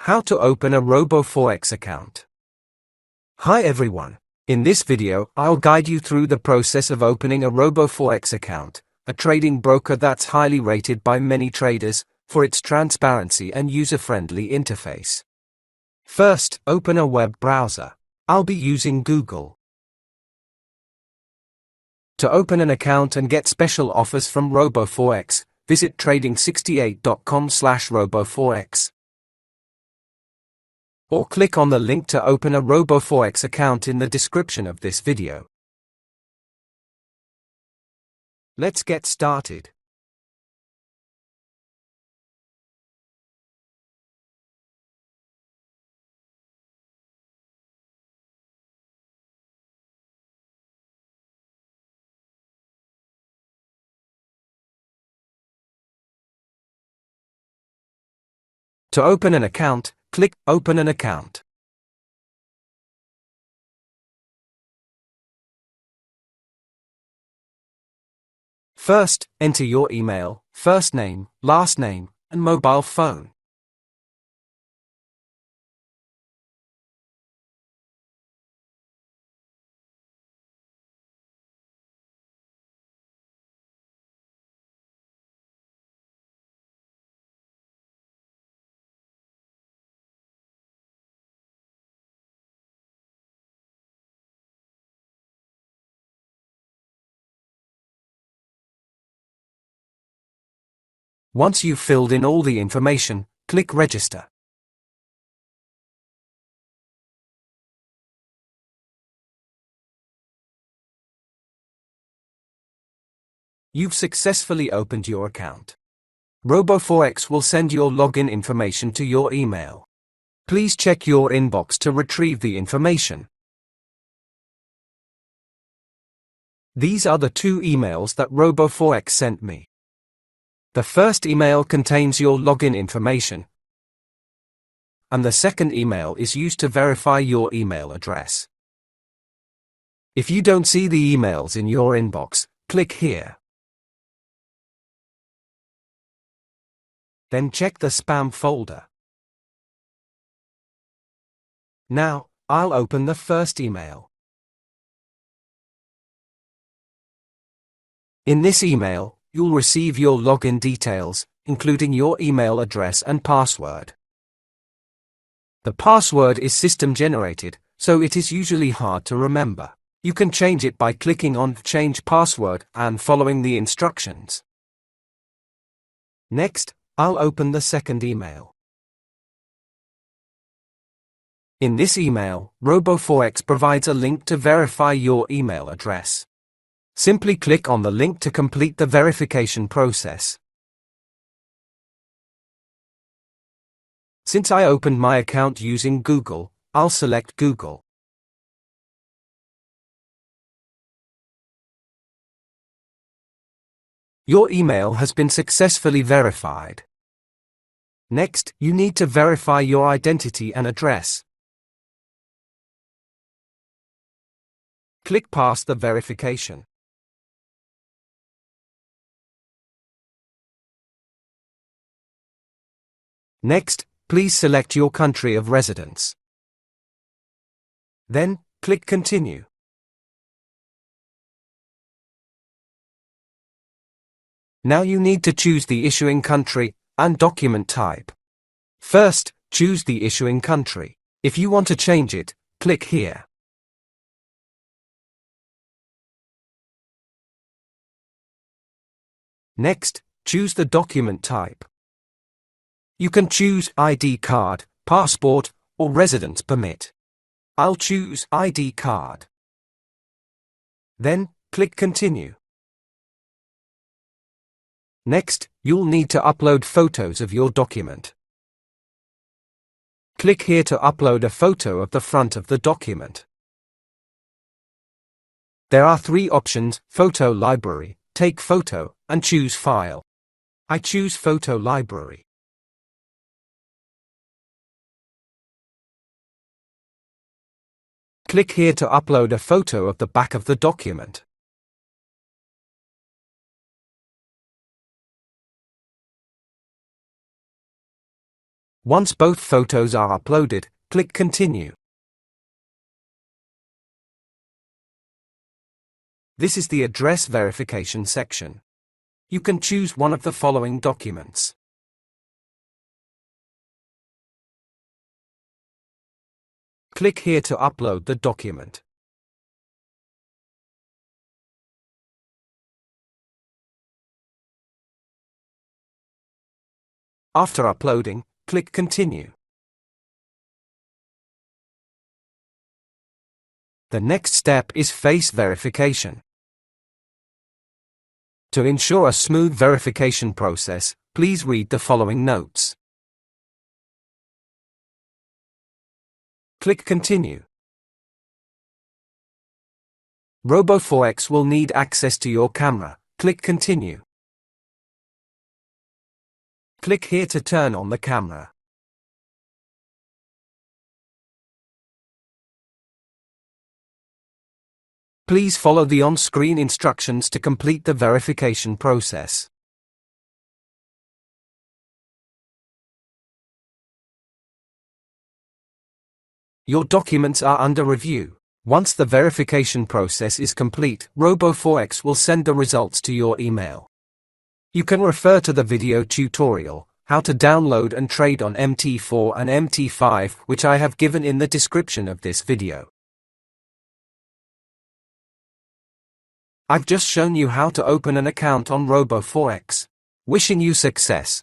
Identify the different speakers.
Speaker 1: How to open a RoboForex account. Hi everyone. In this video, I'll guide you through the process of opening a RoboForex account, a trading broker that's highly rated by many traders for its transparency and user-friendly interface. First, open a web browser. I'll be using Google. To open an account and get special offers from RoboForex, visit trading68.com/RoboForex. Or click on the link to open a RoboForex account in the description of this video. Let's get started. To open an account, click Open an account. First, enter your email, first name, last name, and mobile phone. Once you've filled in all the information, click Register. You've successfully opened your account. RoboForex will send your login information to your email. Please check your inbox to retrieve the information. These are the two emails that RoboForex sent me. The first email contains your login information, and the second email is used to verify your email address. If you don't see the emails in your inbox, click here. Then check the spam folder. Now, I'll open the first email. In this email, you'll receive your login details, including your email address and password. The password is system-generated, so it is usually hard to remember. You can change it by clicking on Change Password and following the instructions. Next, I'll open the second email. In this email, RoboForex provides a link to verify your email address. Simply click on the link to complete the verification process. Since I opened my account using Google, I'll select Google. Your email has been successfully verified. Next, you need to verify your identity and address. Click Pass the verification. Next, please select your country of residence. Then, click Continue. Now you need to choose the issuing country and document type. First, choose the issuing country. If you want to change it, click here. Next, choose the document type. You can choose ID card, passport, or residence permit. I'll choose ID card. Then, click Continue. Next, you'll need to upload photos of your document. Click here to upload a photo of the front of the document. There are three options: Photo Library, Take Photo, and Choose File. I choose Photo Library. Click here to upload a photo of the back of the document. Once both photos are uploaded, click Continue. This is the address verification section. You can choose one of the following documents. Click here to upload the document. After uploading, click Continue. The next step is face verification. To ensure a smooth verification process, please read the following notes. Click Continue. RoboForex will need access to your camera. Click Continue. Click here to turn on the camera. Please follow the on-screen instructions to complete the verification process. Your documents are under review. Once the verification process is complete, RoboForex will send the results to your email. You can refer to the video tutorial, how to download and trade on MT4 and MT5, which I have given in the description of this video. I've just shown you how to open an account on RoboForex. Wishing you success.